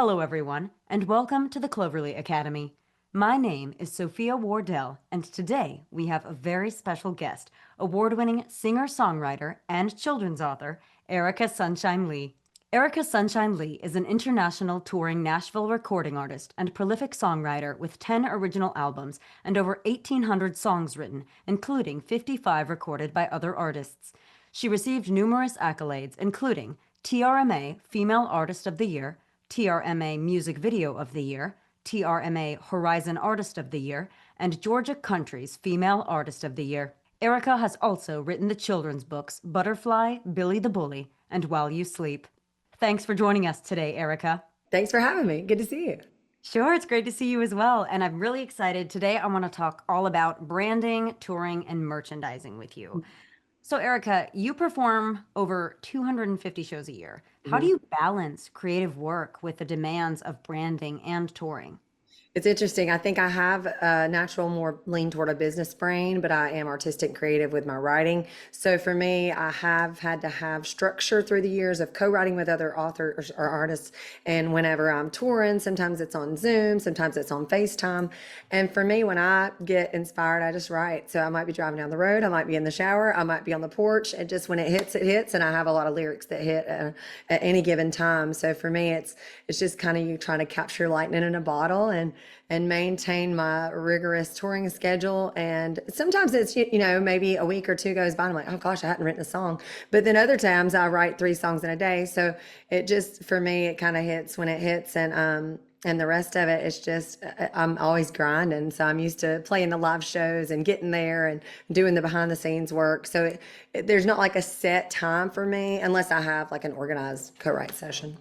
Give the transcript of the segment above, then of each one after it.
Hello, everyone, and welcome to the Cloverly Academy. My name is Sophia Wardell, and today we have a very special guest, award-winning singer-songwriter and children's author, Erica Sunshine Lee. Erica Sunshine Lee is an international touring Nashville recording artist and prolific songwriter with 10 original albums and over 1,800 songs written, including 55 recorded by other artists. She received numerous accolades, including TRMA Female Artist of the Year, TRMA Music Video of the Year, TRMA Horizon Artist of the Year, and Georgia Country's Female Artist of the Year. Erica has also written the children's books Butterfly, Billy the Bully, and While You Sleep. Thanks for joining us today, Erica. Thanks for having me. Good to see you. Sure, it's great to see you as well. And I'm really excited. Today, I want to talk all about branding, touring, and merchandising with you. So, Erica, you perform over 250 shows a year. How do Mhm. you balance creative work with the demands of branding and touring? It's interesting. I think I have a natural more lean toward a business brain, but I am artistic and creative with my writing. So for me, I have had to have structure through the years of co-writing with other authors or artists. And whenever I'm touring, sometimes it's on Zoom, sometimes it's on FaceTime. And for me, when I get inspired, I just write. So I might be driving down the road, I might be in the shower, I might be on the porch. And just when it hits, it hits. And I have a lot of lyrics that hit at any given time. So for me, it's just kind of you trying to capture lightning in a bottle and maintain my rigorous touring schedule. And sometimes it's, maybe a week or two goes by and I'm like, oh gosh, I hadn't written a song. But then other times I write 3 songs in a day. So it just, for me, it kind of hits when it hits. And the rest of it is just, I'm always grinding. So I'm used to playing the live shows and getting there and doing the behind the scenes work. So there's not like a set time for me unless I have like an organized co-write session.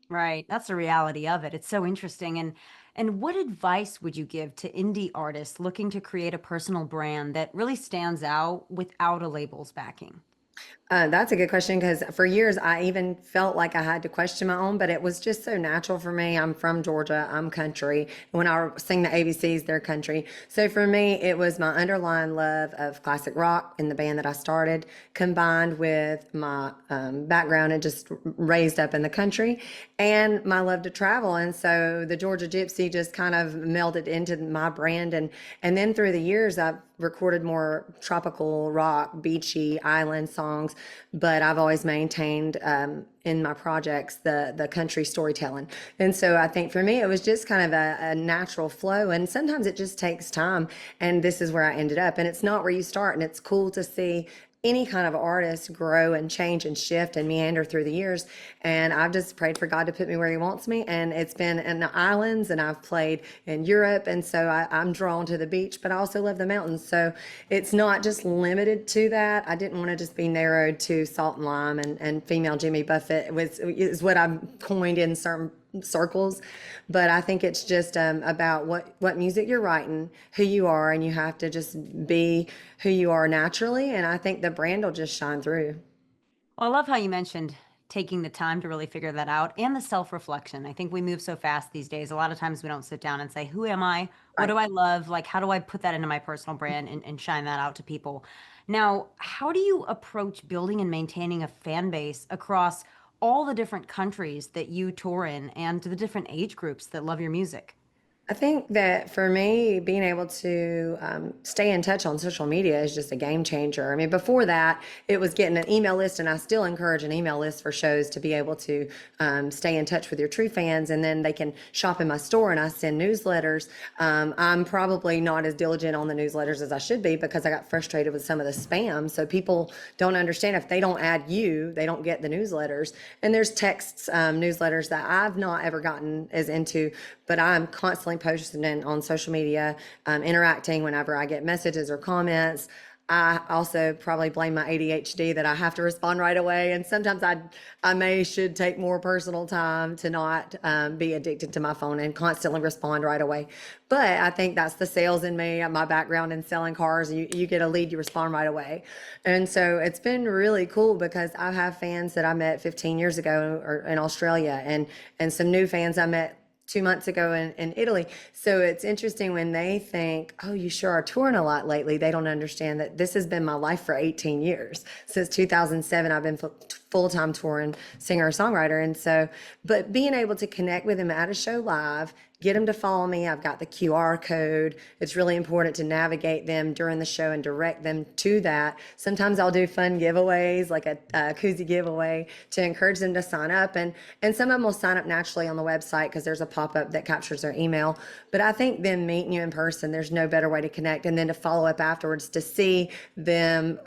Right. That's the reality of it. It's so interesting. And what advice would you give to indie artists looking to create a personal brand that really stands out without a label's backing? That's a good question because for years I even felt like I had to question my own, but it was just so natural for me. I'm from Georgia, I'm country. When I sing the ABCs, they're country. So for me, it was my underlying love of classic rock in the band that I started, combined with my background and just raised up in the country and my love to travel. And so the Georgia Gypsy just kind of melded into my brand. And then through the years, I've recorded more tropical rock, beachy island songs, but I've always maintained in my projects the country storytelling. And so I think for me it was just kind of a natural flow. And sometimes it just takes time. And this is where I ended up. And it's not where you start. And it's cool to see any kind of artist grow and change and shift and meander through the years. And I've just prayed for God to put me where He wants me. And it's been in the islands, and I've played in Europe. And so I'm drawn to the beach, but I also love the mountains. So it's not just limited to that. I didn't want to just be narrowed to Salt and Lime and female Jimmy Buffett is what I'm coined in certain circles. But I think it's just about what music you're writing, who you are, and you have to just be who you are naturally. And I think the brand will just shine through. Well, I love how you mentioned taking the time to really figure that out and the self-reflection. I think we move so fast these days. A lot of times we don't sit down and say, who am I? What Right. do I love? Like, how do I put that into my personal brand and shine that out to people? Now, how do you approach building and maintaining a fan base across all the different countries that you tour in and the different age groups that love your music? I think that for me, being able to stay in touch on social media is just a game changer. I mean, before that, it was getting an email list, and I still encourage an email list for shows to be able to stay in touch with your true fans, and then they can shop in my store, and I send newsletters. I'm probably not as diligent on the newsletters as I should be because I got frustrated with some of the spam. So people don't understand if they don't add you, they don't get the newsletters. And there's texts, newsletters that I've not ever gotten as into, but I'm constantly posting on social media, interacting whenever I get messages or comments. I also probably blame my ADHD that I have to respond right away. And sometimes I may should take more personal time to not be addicted to my phone and constantly respond right away. But I think that's the sales in me, my background in selling cars. You get a lead, you respond right away. And so it's been really cool because I have fans that I met 15 years ago or in Australia and some new fans I met 2 months ago in Italy. So it's interesting when they think, oh, you sure are touring a lot lately. They don't understand that this has been my life for 18 years. Since 2007, I've been full-time touring singer songwriter. And so, but being able to connect with them at a show live, get them to follow me. I've got the QR code. It's really important to navigate them during the show and direct them to that. Sometimes I'll do fun giveaways, like a koozie giveaway, to encourage them to sign up. And some of them will sign up naturally on the website because there's a pop-up that captures their email. But I think them meeting you in person, there's no better way to connect. And then to follow up afterwards to see them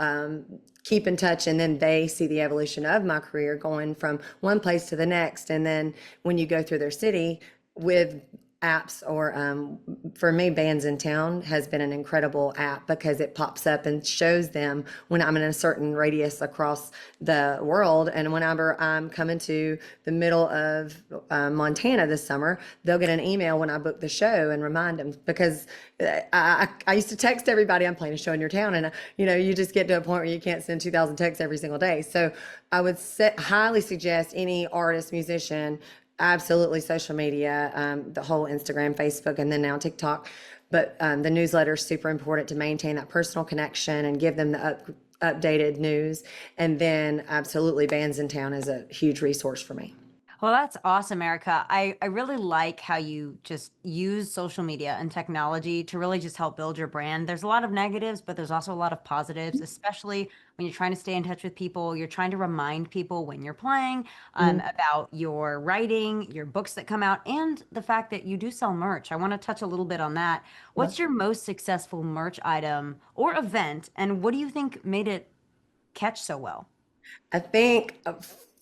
keep in touch, and then they see the evolution of my career going from one place to the next. And then when you go through their city with apps, or for me, Bands in Town has been an incredible app because it pops up and shows them when I'm in a certain radius across the world. And whenever I'm coming to the middle of Montana this summer, they'll get an email when I book the show and remind them, because I used to text everybody, I'm playing a show in your town. And you just get to a point where you can't send 2,000 texts every single day. So I would highly suggest any artist, musician, absolutely social media, the whole Instagram, Facebook, and then now TikTok. But the newsletter is super important to maintain that personal connection and give them the updated news. And then absolutely, Bands in Town is a huge resource for me. Well, that's awesome, Erica. I really like how you just use social media and technology to really just help build your brand. There's a lot of negatives, but there's also a lot of positives, especially when you're trying to stay in touch with people. You're trying to remind people when you're playing about your writing, your books that come out, and the fact that you do sell merch. I want to touch a little bit on that. What's your most successful merch item or event, and what do you think made it catch so well? I think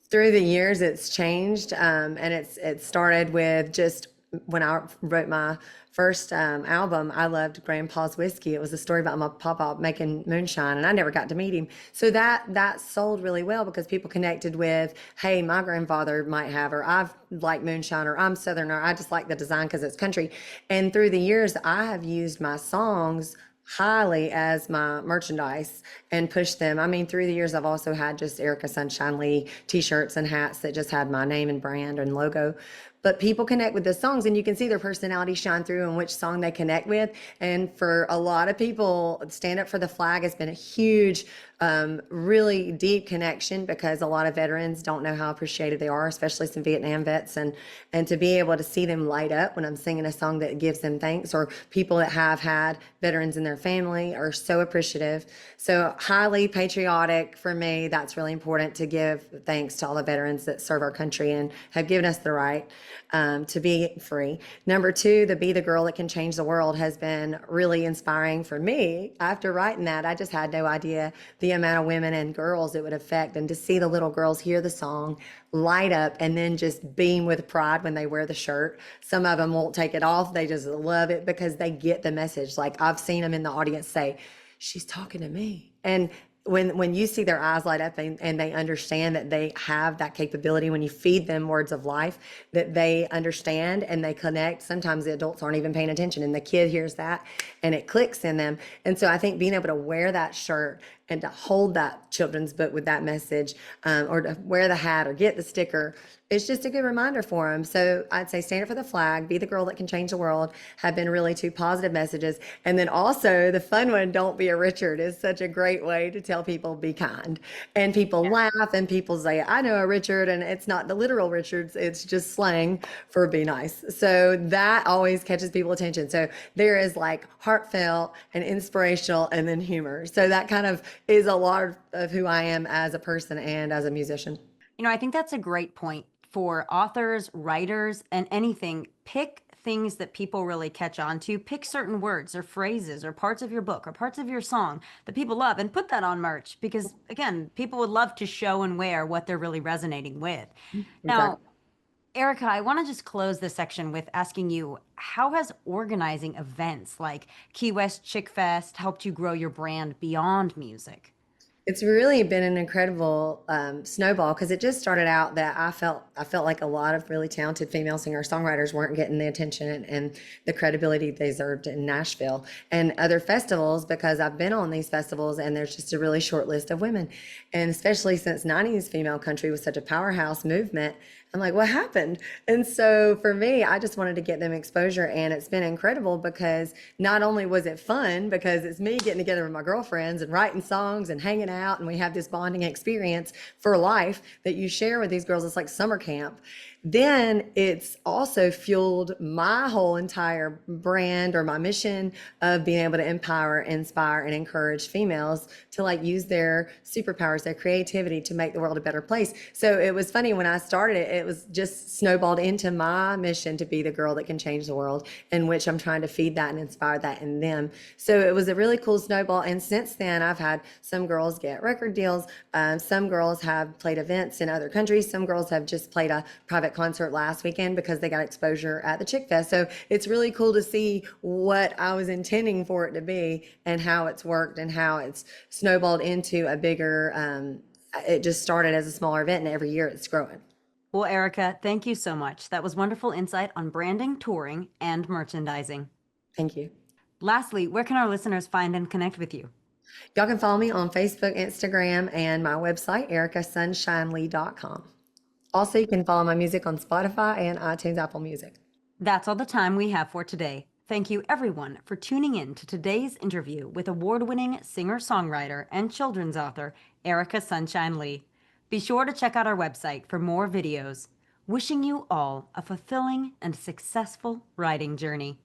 through the years it's changed, and it started with just when I wrote my first album. I loved Grandpa's Whiskey. It was a story about my papa making moonshine, and I never got to meet him. So that sold really well because people connected with, hey, my grandfather might have, or I've liked moonshine, or I'm Southern, or I just like the design because it's country. And through the years, I have used my songs highly as my merchandise and push them. I mean, through the years, I've also had just Erica Sunshine Lee t-shirts and hats that just had my name and brand and logo. But people connect with the songs, and you can see their personality shine through and which song they connect with. And for a lot of people, Stand Up for the Flag has been a huge, really deep connection, because a lot of veterans don't know how appreciated they are, especially some Vietnam vets. And to be able to see them light up when I'm singing a song that gives them thanks, or people that have had veterans in their family, are so appreciative. So highly patriotic for me. That's really important, to give thanks to all the veterans that serve our country and have given us the right to be free. Number two, the Be the Girl That Can Change the World has been really inspiring for me. After writing that, I just had no idea the amount of women and girls it would affect. And to see the little girls hear the song, light up, and then just beam with pride when they wear the shirt. Some of them won't take it off. They just love it because they get the message. Like, I've seen them in the audience say, she's talking to me. And when you see their eyes light up, and they understand that they have that capability, when you feed them words of life, that they understand and they connect. Sometimes the adults aren't even paying attention, and the kid hears that and it clicks in them. And so I think being able to wear that shirt and to hold that children's book with that message, or to wear the hat or get the sticker, it's just a good reminder for them. So I'd say Stand Up for the Flag, Be the Girl That Can Change the World have been really two positive messages. And then also the fun one, Don't Be a Richard, is such a great way to tell people be kind. And people laugh, and people say, I know a Richard, and it's not the literal Richards, it's just slang for be nice. So that always catches people's attention. So there is like heartfelt and inspirational, and then humor. So that kind of is a lot of who I am as a person and as a musician. I think that's a great point for authors, writers, and anything. Pick things that people really catch on to. Pick certain words or phrases or parts of your book or parts of your song that people love, and put that on merch, because, again, people would love to show and wear what they're really resonating with. Now, Exactly. Erica, I want to just close this section with asking you, how has organizing events like Key West Chick Fest helped you grow your brand beyond music? It's really been an incredible snowball, because it just started out that I felt like a lot of really talented female singer-songwriters weren't getting the attention and the credibility they deserved in Nashville and other festivals, because I've been on these festivals and there's just a really short list of women. And especially since 90s female country was such a powerhouse movement, I'm like, what happened? And so for me, I just wanted to get them exposure. And it's been incredible because not only was it fun, because it's me getting together with my girlfriends and writing songs and hanging out, and we have this bonding experience for life that you share with these girls. It's like summer camp. Then it's also fueled my whole entire brand or my mission of being able to empower, inspire, and encourage females to like use their superpowers, their creativity to make the world a better place. So it was funny when I started it, it was just snowballed into my mission to be the girl that can change the world, in which I'm trying to feed that and inspire that in them. So it was a really cool snowball. And since then, I've had some girls get record deals. Some girls have played events in other countries. Some girls have just played a private concert last weekend because they got exposure at the Chick Fest. So it's really cool to see what I was intending for it to be and how it's worked and how it's snowballed into a bigger, it just started as a smaller event and every year it's growing. Well, Erica, thank you so much. That was wonderful insight on branding, touring, and merchandising. Thank you. Lastly, where can our listeners find and connect with you? Y'all can follow me on Facebook, Instagram, and my website, ericasunshine.lee.com. Also, you can follow my music on Spotify and iTunes, Apple Music. That's all the time we have for today. Thank you, everyone, for tuning in to today's interview with award-winning singer-songwriter and children's author Erica Sunshine Lee. Be sure to check out our website for more videos. Wishing you all a fulfilling and successful writing journey.